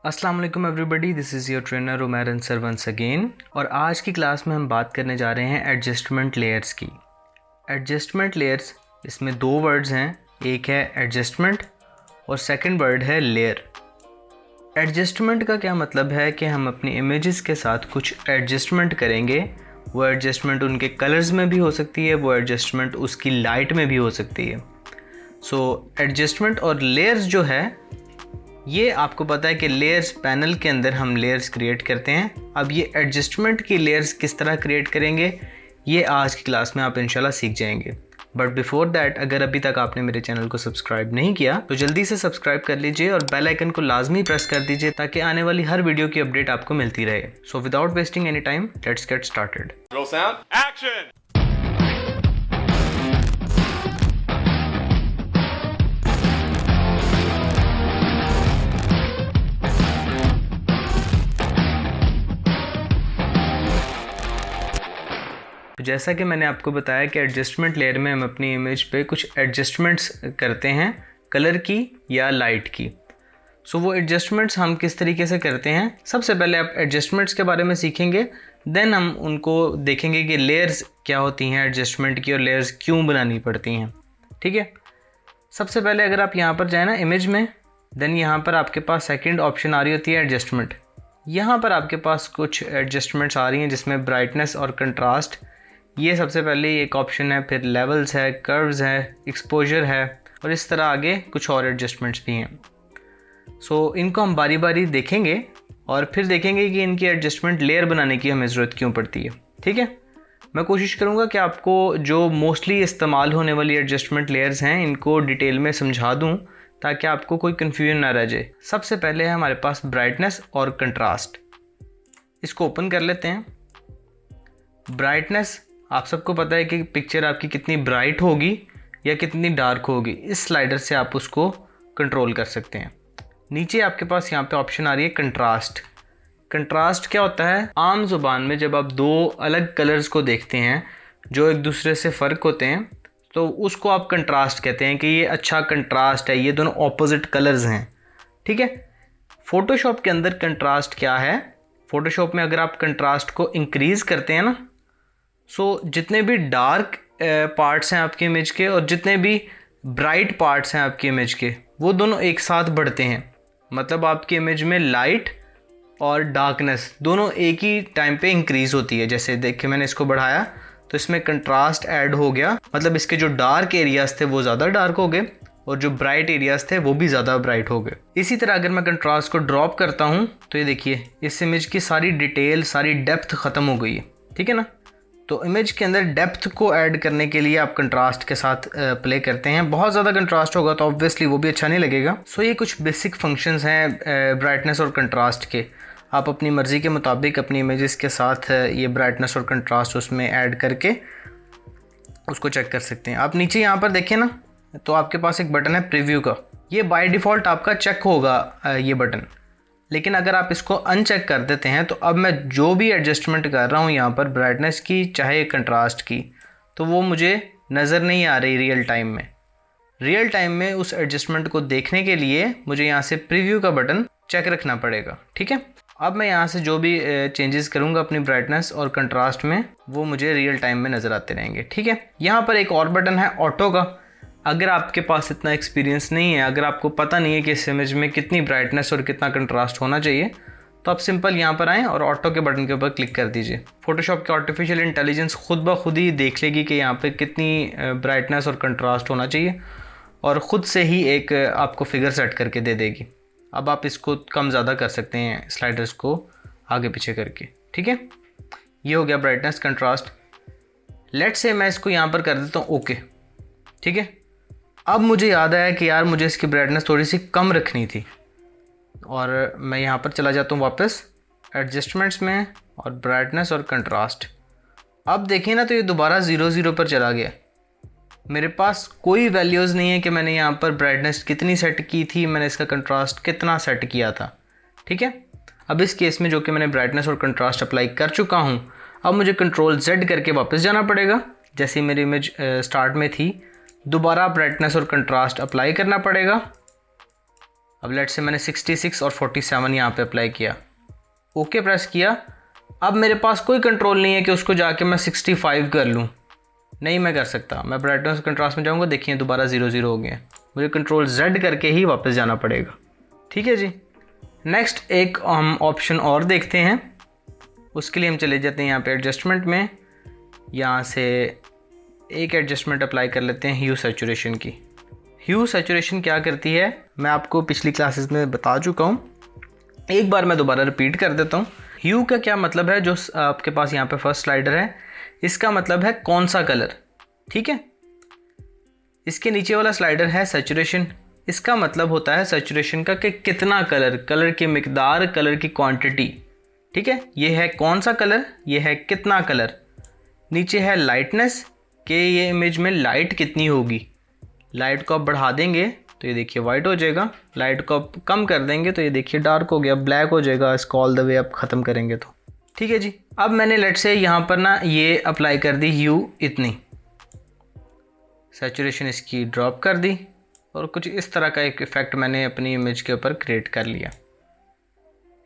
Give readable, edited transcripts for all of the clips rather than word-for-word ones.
अस्सलाम वालेकुम everybody, this is your trainer Umair Ansar once again. और आज की क्लास में हम बात करने जा रहे हैं एडजस्टमेंट लेयर्स की। एडजस्टमेंट लेयर्स, इसमें दो वर्ड्स हैं, एक है एडजस्टमेंट और सेकंड वर्ड है लेयर। एडजस्टमेंट का क्या मतलब है कि हम अपनी इमेजेस के साथ कुछ एडजस्टमेंट करेंगे। वो एडजस्टमेंट उनके कलर्स में भी हो सकती है, वो एडजस्टमेंट उसकी लाइट में भी हो सकती है। सो एडजस्टमेंट और लेयर्स जो है, ये आपको पता है कि लेयर्स पैनल के अंदर हम लेयर्स क्रिएट करते हैं। अब ये एडजस्टमेंट की लेयर्स किस तरह क्रिएट करेंगे, ये आज की क्लास में आप इंशाल्लाह सीख जाएंगे। बट बिफोर दैट, अगर अभी तक आपने मेरे चैनल को सब्सक्राइब नहीं किया तो जल्दी से सब्सक्राइब कर लीजिए और बेल आइकन को लाजमी प्रेस कर दीजिए ताकि आने वाली हर वीडियो की अपडेट आपको मिलती रहे। So without wasting any time, let's get started. Roll sound. Action! तो जैसा कि मैंने आपको बताया कि एडजस्टमेंट लेयर में हम अपनी इमेज पे कुछ एडजस्टमेंट्स करते हैं, कलर की या लाइट की। सो वो एडजस्टमेंट्स हम किस तरीके से करते हैं, सबसे पहले आप एडजस्टमेंट्स के बारे में सीखेंगे, देन हम उनको देखेंगे कि लेयर्स क्या होती हैं एडजस्टमेंट की और लेयर्स क्यों बनानी पड़ती हैं। ठीक है, सबसे पहले अगर आप यहाँ पर जाए ना इमेज में, देन यहाँ पर आपके पास सेकेंड ऑप्शन आ रही होती है एडजस्टमेंट। यहाँ पर आपके पास कुछ एडजस्टमेंट्स आ रही हैं जिसमें ब्राइटनेस और कंट्रास्ट, ये सबसे पहले एक ऑप्शन है, फिर लेवल्स है, कर्व्स है, एक्सपोजर है और इस तरह आगे कुछ और एडजस्टमेंट्स भी हैं। सो इनको हम बारी बारी देखेंगे और फिर देखेंगे कि इनकी एडजस्टमेंट लेयर बनाने की हमें ज़रूरत क्यों पड़ती है। ठीक है, मैं कोशिश करूँगा कि आपको जो मोस्टली इस्तेमाल होने वाली एडजस्टमेंट लेयर्स हैं इनको डिटेल में समझा दूँ ताकि आपको कोई कन्फ्यूजन ना रह जाए। सबसे पहले है हमारे पास ब्राइटनेस और कंट्रास्ट। इसको ओपन कर लेते हैं। ब्राइटनेस, आप सबको पता है कि पिक्चर आपकी कितनी ब्राइट होगी या कितनी डार्क होगी, इस स्लाइडर से आप उसको कंट्रोल कर सकते हैं। नीचे आपके पास यहाँ पे ऑप्शन आ रही है कंट्रास्ट। कंट्रास्ट क्या होता है, आम जुबान में जब आप दो अलग कलर्स को देखते हैं जो एक दूसरे से फ़र्क होते हैं तो उसको आप कंट्रास्ट कहते हैं कि ये अच्छा कंट्रास्ट है, ये दोनों ऑपोजिट कलर्स हैं। ठीक है, फ़ोटोशॉप के अंदर कंट्रास्ट क्या है, फ़ोटोशॉप में अगर आप कंट्रास्ट को इंक्रीज़ करते हैं ना, सो जितने भी डार्क पार्ट्स हैं आपकी इमेज के और जितने भी ब्राइट पार्ट्स हैं आपकी इमेज के, वो दोनों एक साथ बढ़ते हैं। मतलब आपकी इमेज में लाइट और डार्कनेस दोनों एक ही टाइम पे इंक्रीज़ होती है। जैसे देखिए मैंने इसको बढ़ाया तो इसमें कंट्रास्ट ऐड हो गया, मतलब इसके जो डार्क एरियाज़ थे वो ज़्यादा डार्क हो गए और जो ब्राइट एरियाज़ थे वो भी ज़्यादा ब्राइट हो गए। इसी तरह अगर मैं कंट्रास्ट को ड्रॉप करता हूँ तो ये देखिए इस इमेज की सारी डिटेल, सारी डेप्थ ख़त्म हो गई है। ठीक है ना, तो इमेज के अंदर डेप्थ को ऐड करने के लिए आप कंट्रास्ट के साथ प्ले करते हैं। बहुत ज़्यादा कंट्रास्ट होगा तो ऑब्वियसली वो भी अच्छा नहीं लगेगा। सो ये कुछ बेसिक फंक्शंस हैं ब्राइटनेस और कंट्रास्ट के। आप अपनी मर्ज़ी के मुताबिक अपनी इमेजेस के साथ ये ब्राइटनेस और कंट्रास्ट उसमें ऐड करके उसको चेक कर सकते हैं। आप नीचे यहाँ पर देखें ना, तो आपके पास एक बटन है प्रीव्यू का। ये बाय डिफ़ॉल्ट आपका चेक होगा ये बटन, लेकिन अगर आप इसको अनचेक कर देते हैं तो अब मैं जो भी एडजस्टमेंट कर रहा हूँ यहाँ पर ब्राइटनेस की चाहे कंट्रास्ट की, तो वो मुझे नज़र नहीं आ रही रियल टाइम में। रियल टाइम में उस एडजस्टमेंट को देखने के लिए मुझे यहाँ से प्रीव्यू का बटन चेक रखना पड़ेगा। ठीक है, अब मैं यहाँ से जो भी चेंजेस करूँगा अपनी ब्राइटनेस और कंट्रास्ट में, वो मुझे रियल टाइम में नज़र आते रहेंगे। ठीक है, यहाँ पर एक और बटन है ऑटो का। अगर आपके पास इतना एक्सपीरियंस नहीं है, अगर आपको पता नहीं है कि इस इमेज में कितनी ब्राइटनेस और कितना कंट्रास्ट होना चाहिए, तो आप सिंपल यहाँ पर आएँ और ऑटो के बटन के ऊपर क्लिक कर दीजिए। फोटोशॉप की आर्टिफिशियल इंटेलिजेंस खुद ब खुद ही देख लेगी कि यहाँ पे कितनी ब्राइटनेस और कंट्रास्ट होना चाहिए और ख़ुद से ही एक आपको फिगर सेट करके दे देगी। अब आप इसको कम ज़्यादा कर सकते हैं स्लाइडर्स को आगे पीछे करके। ठीक है, ये हो गया ब्राइटनेस कंट्रास्ट। लेट्स से मैं इसको यहाँ पर कर देता हूँ ओके। ठीक है, अब मुझे याद आया कि यार मुझे इसकी ब्राइटनेस थोड़ी सी कम रखनी थी और मैं यहाँ पर चला जाता हूँ वापस एडजस्टमेंट्स में और ब्राइटनेस और कंट्रास्ट। अब देखिए ना, तो ये दोबारा 0 पर चला गया। मेरे पास कोई वैल्यूज़ नहीं है कि मैंने यहाँ पर ब्राइटनेस कितनी सेट की थी, मैंने इसका कंट्रास्ट कितना सेट किया था। ठीक है, अब इस केस में जो कि मैंने ब्राइटनेस और कंट्रास्ट अप्लाई कर चुका हूँ, अब मुझे कंट्रोल Z करके वापस जाना पड़ेगा। जैसे मेरी इमेज स्टार्ट में थी, दोबारा ब्राइटनेस और कंट्रास्ट अप्लाई करना पड़ेगा अब लेट्स से मैंने 66 और 47 यहाँ पे अप्लाई किया, ओके प्रेस किया। अब मेरे पास कोई कंट्रोल नहीं है कि उसको जाके मैं 65 कर लूँ, नहीं मैं कर सकता। मैं ब्राइटनेस कंट्रास्ट में जाऊँगा, देखिए दोबारा 0 हो गया, मुझे कंट्रोल Z करके ही वापस जाना पड़ेगा। ठीक है जी। नेक्स्ट एक हम ऑप्शन और देखते हैं, उसके लिए हम चले जाते हैं यहाँ पे एडजस्टमेंट में, यहाँ से एक एडजस्टमेंट अप्लाई कर लेते हैं ह्यू सैचुरेशन की। ह्यू सैचुरेशन क्या करती है मैं आपको पिछली क्लासेस में बता चुका हूँ, एक बार मैं दोबारा रिपीट कर देता हूँ। ह्यू का क्या मतलब है, जो आपके पास यहाँ पे फर्स्ट स्लाइडर है, इसका मतलब है कौन सा कलर। ठीक है, इसके नीचे वाला स्लाइडर है सैचुरेशन, इसका मतलब होता है सैचुरेशन का कि कितना कलर, कलर की मिकदार, कलर की क्वांटिटी। ठीक है, ये है कौन सा कलर, ये है कितना कलर। नीचे है लाइटनेस, कि ये इमेज में लाइट कितनी होगी। लाइट को आप बढ़ा देंगे तो ये देखिए वाइट हो जाएगा, लाइट को आप कम कर देंगे तो ये देखिए डार्क हो गया, ब्लैक हो जाएगा इसको ऑल द वे आप ख़त्म करेंगे तो। ठीक है जी। अब मैंने लेट से यहाँ पर ना ये अप्लाई कर दी ह्यू इतनी, सैचुरेशन इसकी ड्रॉप कर दी और कुछ इस तरह का एक इफ़ेक्ट मैंने अपनी इमेज के ऊपर क्रिएट कर लिया,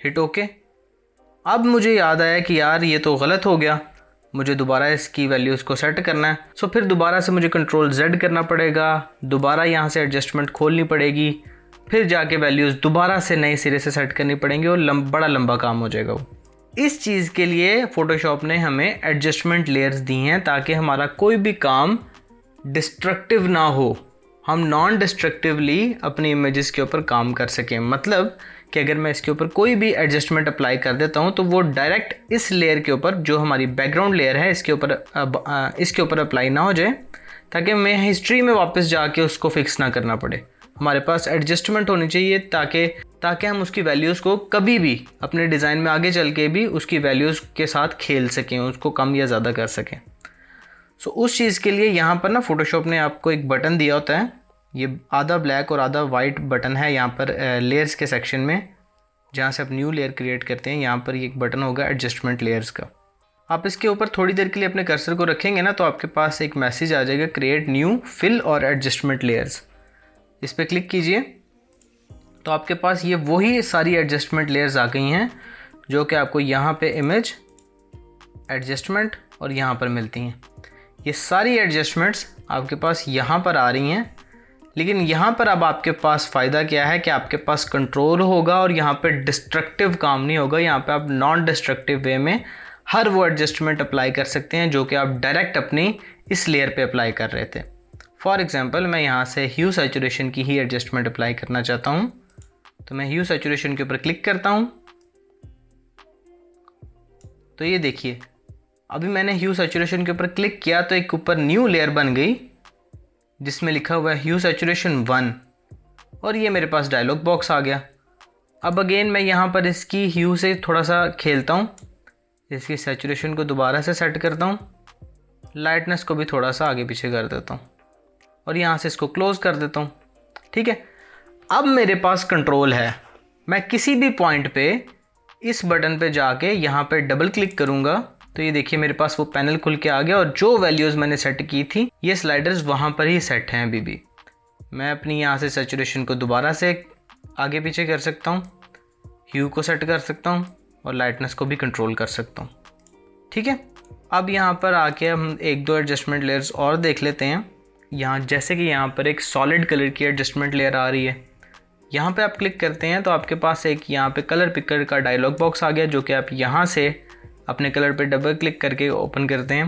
हिट ओके। अब मुझे याद आया कि यार ये तो गलत हो गया, मुझे दोबारा इसकी वैल्यूज़ को सेट करना है। सो फिर दोबारा से मुझे कंट्रोल Z करना पड़ेगा, दोबारा यहाँ से एडजस्टमेंट खोलनी पड़ेगी, फिर जाके वैल्यूज़ दोबारा से नए सिरे से सेट करनी पड़ेंगी और बड़ा लंबा काम हो जाएगा वो। इस चीज़ के लिए फ़ोटोशॉप ने हमें एडजस्टमेंट लेयर्स दी हैं ताकि हमारा कोई भी काम डिस्ट्रक्टिव ना हो, हम नॉन डिस्ट्रक्टिवली अपनी इमेजेस के ऊपर काम कर सकें। मतलब कि अगर मैं इसके ऊपर कोई भी एडजस्टमेंट अप्लाई कर देता हूं तो वो डायरेक्ट इस लेयर के ऊपर, जो हमारी बैकग्राउंड लेयर है, इसके ऊपर अप्लाई ना हो जाए, ताकि मैं हिस्ट्री में वापस जाके उसको फिक्स ना करना पड़े। हमारे पास एडजस्टमेंट होनी चाहिए ताकि हम उसकी वैल्यूज़ को कभी भी अपने डिज़ाइन में आगे चल के भी उसकी वैल्यूज़ के साथ खेल सकें, उसको कम या ज़्यादा कर सकें। सो उस चीज़ के लिए यहाँ पर ना फ़ोटोशॉप ने आपको एक बटन दिया होता है, ये आधा ब्लैक और आधा वाइट बटन है यहाँ पर लेयर्स के सेक्शन में, जहाँ से आप न्यू लेयर क्रिएट करते हैं, यहाँ पर ये एक बटन होगा एडजस्टमेंट लेयर्स का। आप इसके ऊपर थोड़ी देर के लिए अपने कर्सर को रखेंगे ना तो आपके पास एक मैसेज आ जाएगा, क्रिएट न्यू फिल और एडजस्टमेंट लेयर्स। इस पर क्लिक कीजिए तो आपके पास ये वही सारी एडजस्टमेंट लेयर्स आ गई हैं जो कि आपको यहाँ पे इमेज, एडजस्टमेंट और यहाँ पर मिलती हैं। ये सारी एडजस्टमेंट्स आपके पास यहाँ पर आ रही हैं, लेकिन यहाँ पर अब आपके पास फ़ायदा क्या है कि आपके पास कंट्रोल होगा और यहाँ पे डिस्ट्रक्टिव काम नहीं होगा। यहाँ पे आप नॉन डिस्ट्रक्टिव वे में हर वो एडजस्टमेंट अप्लाई कर सकते हैं जो कि आप डायरेक्ट अपनी इस लेयर पे अप्लाई कर रहे थे। फॉर एग्जांपल मैं यहाँ से ह्यू सैचुरेशन की ही एडजस्टमेंट अप्लाई करना चाहता हूँ, तो मैं ह्यू सैचुरेशन के ऊपर क्लिक करता हूँ। तो ये देखिए अभी मैंने ह्यू सैचुरेशन के ऊपर क्लिक किया तो एक ऊपर न्यू लेयर बन गई जिसमें लिखा हुआ है ह्यू सैचुरेशन 1 और ये मेरे पास डायलॉग बॉक्स आ गया। अब अगेन मैं यहाँ पर इसकी ह्यू से थोड़ा सा खेलता हूँ, इसकी सैचुरेशन को दोबारा से सेट करता हूँ, लाइटनेस को भी थोड़ा सा आगे पीछे कर देता हूँ और यहाँ से इसको क्लोज़ कर देता हूँ। ठीक है, अब मेरे पास कंट्रोल है, मैं किसी भी पॉइंट पे इस बटन पे जाके यहाँ पे डबल क्लिक करूँगा तो ये देखिए मेरे पास वो पैनल खुल के आ गया और जो वैल्यूज़ मैंने सेट की थी ये स्लाइडर्स वहाँ पर ही सेट हैं अभी भी। मैं अपनी यहाँ से सैचुरेशन को दोबारा से आगे पीछे कर सकता हूँ, ह्यू को सेट कर सकता हूँ और लाइटनेस को भी कंट्रोल कर सकता हूँ। ठीक है, अब यहाँ पर आके हम एक दो एडजस्टमेंट लेयर्स और देख लेते हैं। यहाँ जैसे कि यहाँ पर एक सॉलिड कलर की एडजस्टमेंट लेयर आ रही है, यहाँ पे आप क्लिक करते हैं तो आपके पास एक यहाँ पे कलर पिकर का डायलॉग बॉक्स आ गया जो कि आप यहाँ से अपने कलर पे डबल क्लिक करके ओपन करते हैं।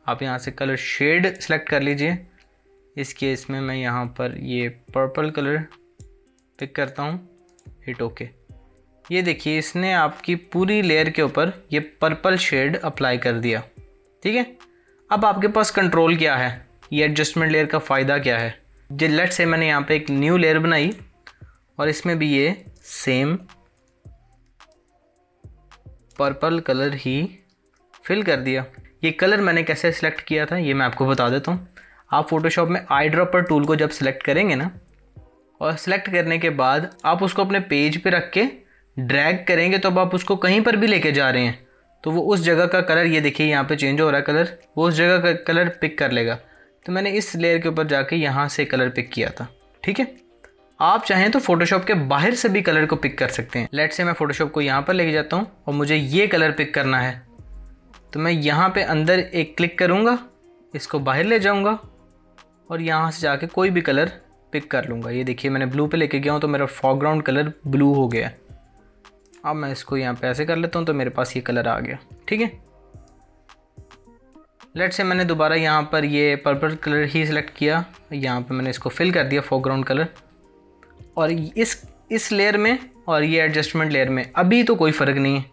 आप यहाँ से कलर शेड सेलेक्ट कर लीजिए। इस केस में मैं यहाँ पर ये पर्पल कलर पिक करता हूँ, हिट ओके। ये देखिए इसने आपकी पूरी लेयर के ऊपर ये पर्पल शेड अप्लाई कर दिया। ठीक है, अब आपके पास कंट्रोल क्या है, ये एडजस्टमेंट लेयर का फ़ायदा क्या है। जो लेट्स से मैंने यहाँ पे एक न्यू लेयर बनाई और इसमें भी ये सेम पर्पल कलर ही फिल कर दिया। ये कलर मैंने कैसे सिलेक्ट किया था ये मैं आपको बता देता हूँ। आप फोटोशॉप में आई ड्रॉपर टूल को जब सिलेक्ट करेंगे ना और सिलेक्ट करने के बाद आप उसको अपने पेज पे रख के ड्रैग करेंगे तो अब आप उसको कहीं पर भी लेके जा रहे हैं तो वो उस जगह का कलर, ये देखिए यहाँ पे चेंज हो रहा है कलर, वो उस जगह का कलर पिक कर लेगा। तो मैंने इस लेयर के ऊपर जाके यहाँ से कलर पिक किया था। ठीक है, आप चाहें तो फोटोशॉप के बाहर से भी कलर को पिक कर सकते हैं। लेट्स से मैं फोटोशॉप को यहाँ पर लेके जाता हूँ और मुझे ये कलर पिक करना है, तो मैं यहाँ पे अंदर एक क्लिक करूँगा, इसको बाहर ले जाऊँगा और यहाँ से जाके कोई भी कलर पिक कर लूँगा। ये देखिए मैंने ब्लू पे लेके गया हूँ तो मेरा फोरग्राउंड कलर ब्लू हो गया। अब मैं इसको यहाँ पे ऐसे कर लेता हूँ तो मेरे पास ये कलर आ गया। ठीक है, लेट्स से मैंने दोबारा यहाँ पर ये पर्पल कलर ही सिलेक्ट किया, यहाँ पे मैंने इसको फिल कर दिया फोरग्राउंड कलर, और इस लेयर में और ये एडजस्टमेंट लेयर में अभी तो कोई फ़र्क नहीं है,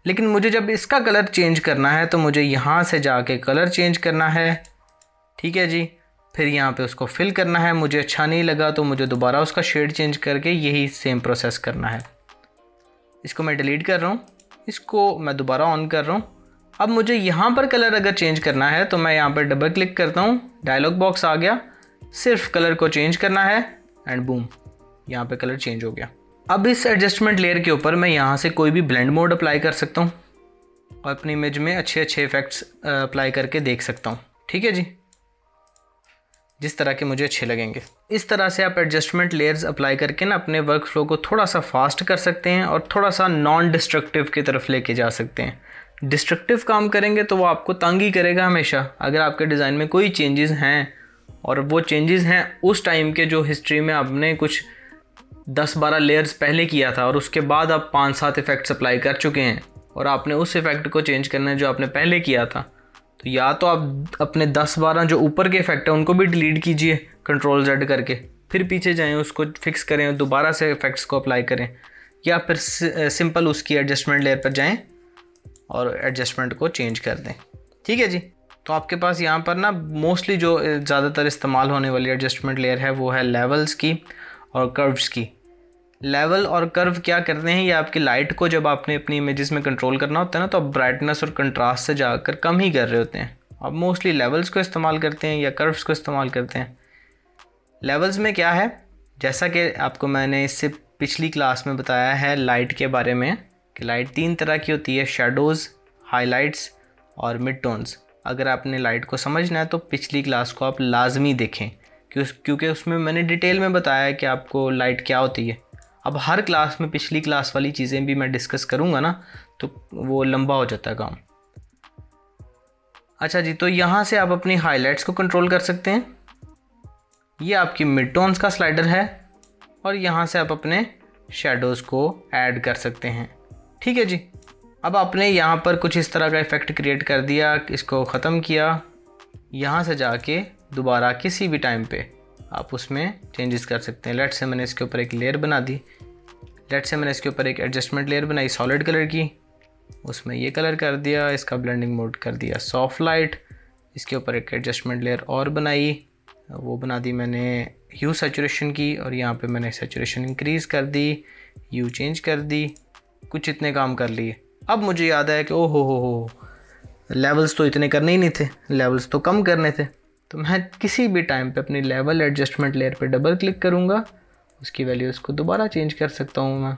लेकिन मुझे जब इसका कलर चेंज करना है तो मुझे यहाँ से जाके कलर चेंज करना है। ठीक है जी, फिर यहाँ पे उसको फिल करना है। मुझे अच्छा नहीं लगा तो मुझे दोबारा उसका शेड चेंज करके यही सेम प्रोसेस करना है। इसको मैं डिलीट कर रहा हूँ, इसको मैं दोबारा ऑन कर रहा हूँ। अब मुझे यहाँ पर कलर अगर चेंज करना है तो मैं यहाँ पर डबल क्लिक करता हूँ, डायलॉग बॉक्स आ गया, सिर्फ कलर को चेंज करना है एंड बूम, यहाँ पे कलर चेंज हो गया। अब इस एडजस्टमेंट लेयर के ऊपर मैं यहाँ से कोई भी ब्लेंड मोड अप्लाई कर सकता हूँ और अपनी इमेज में अच्छे अच्छे इफेक्ट्स अप्लाई करके देख सकता हूँ। ठीक है जी, जिस तरह के मुझे अच्छे लगेंगे। इस तरह से आप एडजस्टमेंट लेयर्स अप्लाई करके ना अपने वर्क फ्लो को थोड़ा सा फास्ट कर सकते हैं और थोड़ा सा नॉन डिस्ट्रक्टिव की तरफ लेके जा सकते हैं। डिस्ट्रक्टिव काम करेंगे तो वो आपको तंग ही करेगा हमेशा। अगर आपके डिज़ाइन में कोई चेंजेस हैं और वो चेंजेस हैं उस टाइम के जो हिस्ट्री में आपने कुछ 10-12 लेयर्स पहले किया था और उसके बाद आप 5-7 इफ़ेक्ट्स अप्लाई कर चुके हैं और आपने उस इफ़ेक्ट को चेंज करना है जो आपने पहले किया था, तो या तो आप अपने 10-12 जो ऊपर के इफ़ेक्ट हैं उनको भी डिलीट कीजिए Ctrl+Z करके, फिर पीछे जाएं, उसको फिक्स करें और दोबारा से इफ़ेक्ट्स को अप्लाई करें, या फिर सिंपल उसकी एडजस्टमेंट लेयर पर जाएं और एडजस्टमेंट को चेंज कर दें। ठीक है जी, तो आपके पास यहाँ पर ना मोस्टली जो ज़्यादातर इस्तेमाल होने वाली एडजस्टमेंट लेयर है वो है लेवल्स की और कर्व्स की। लेवल और कर्व क्या करते हैं, ये आपकी लाइट को जब आपने अपनी इमेजेस में कंट्रोल करना होता है ना तो आप ब्राइटनेस और कंट्रास्ट से जाकर कम ही कर रहे होते हैं। आप मोस्टली लेवल्स को इस्तेमाल करते हैं या कर्व्स को इस्तेमाल करते हैं। लेवल्स में क्या है, जैसा कि आपको मैंने इससे पिछली क्लास में बताया है लाइट के बारे में कि लाइट 3 तरह की होती है, शेडोज़, हाइलाइट्स और मिड टोन्स। अगर आपने लाइट को समझना है तो पिछली क्लास को आप लाजमी देखें क्योंकि उसमें मैंने डिटेल में बताया है कि आपको लाइट क्या होती है। अब हर क्लास में पिछली क्लास वाली चीज़ें भी मैं डिस्कस करूँगा ना तो वो लंबा हो जाता है काम। अच्छा जी, तो यहाँ से आप अपनी हाइलाइट्स को कंट्रोल कर सकते हैं। ये आपकी मिड टोन्स का स्लाइडर है और यहाँ से आप अपने शेडोज़ को ऐड कर सकते हैं। ठीक है जी, अब आपने यहाँ पर कुछ इस तरह का इफ़ेक्ट क्रिएट कर दिया, इसको ख़त्म किया। यहाँ से जाके दोबारा किसी भी टाइम पे आप उसमें चेंजेस कर सकते हैं। लेट्स से मैंने इसके ऊपर एक लेयर बना दी, लेट्स से मैंने इसके ऊपर एक एडजस्टमेंट लेयर बनाई सॉलिड कलर की, उसमें ये कलर कर दिया, इसका ब्लेंडिंग मोड कर दिया सॉफ्ट लाइट। इसके ऊपर एक एडजस्टमेंट लेयर और बनाई, वो बना दी मैंने ह्यू सैचुरेशन की, और यहाँ पे मैंने सैचुरेशन इंक्रीज़ कर दी, ह्यू चेंज कर दी, कुछ इतने काम कर लिए। अब मुझे याद आया कि ओ हो लेवल्स तो इतने करने ही नहीं थे, लेवल्स तो कम करने थे। तो मैं किसी भी टाइम पे अपनी लेवल एडजस्टमेंट लेयर पे डबल क्लिक करूँगा, उसकी वैल्यूज़ को दोबारा चेंज कर सकता हूँ मैं।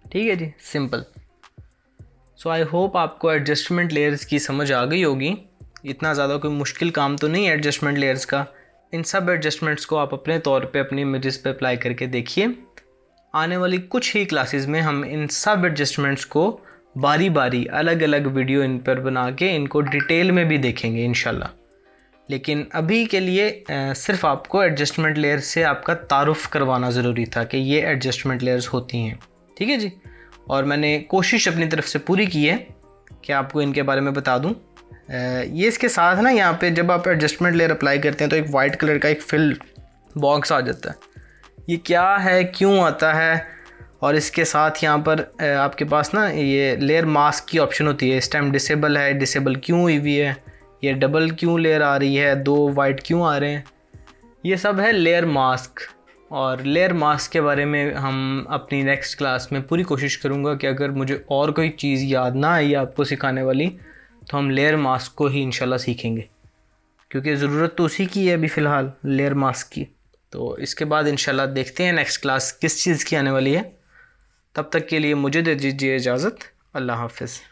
ठीक है जी, सिंपल। सो आई होप आपको एडजस्टमेंट लेयर्स की समझ आ गई होगी। इतना ज़्यादा कोई मुश्किल काम तो नहीं है एडजस्टमेंट लेयर्स का। इन सब एडजस्टमेंट्स को आप अपने तौर पे अपनी इमेजेस पे अप्लाई करके देखिए। आने वाली कुछ ही क्लासेस में हम इन सब एडजस्टमेंट्स को बारी बारी अलग अलग वीडियो इन पर बना के इनको डिटेल में भी देखेंगे इंशाल्लाह। लेकिन अभी के लिए सिर्फ आपको एडजस्टमेंट लेयर्स से आपका तारुफ करवाना ज़रूरी था कि ये एडजस्टमेंट लेयर्स होती हैं। ठीक है जी, और मैंने कोशिश अपनी तरफ से पूरी की है कि आपको इनके बारे में बता दूं। ये इसके साथ ना यहाँ पे जब आप एडजस्टमेंट लेयर अप्लाई करते हैं तो एक वाइट कलर का एक फिल बॉक्स आ जाता है। ये क्या है, क्यों आता है, और इसके साथ यहाँ पर आपके पास ना ये लेयर मास्क की ऑप्शन होती है। इस टाइम डिसेबल है, डिसेबल क्यों हुई हुई है, ये डबल क्यों लेयर आ रही है, 2 वाइट क्यों आ रहे हैं, ये सब है लेयर मास्क। और लेयर मास्क के बारे में हम अपनी नेक्स्ट क्लास में पूरी कोशिश करूँगा कि अगर मुझे और कोई चीज़ याद ना आई आपको सिखाने वाली तो हम लेयर मास्क को ही इंशाल्लाह सीखेंगे, क्योंकि ज़रूरत तो उसी की है अभी फ़िलहाल, लेयर मास्क की। तो इसके बाद इंशाल्लाह देखते हैं नेक्स्ट क्लास किस चीज़ की आने वाली है। तब तक के लिए मुझे दे दीजिए इजाज़त। अल्लाह हाफ़िज़।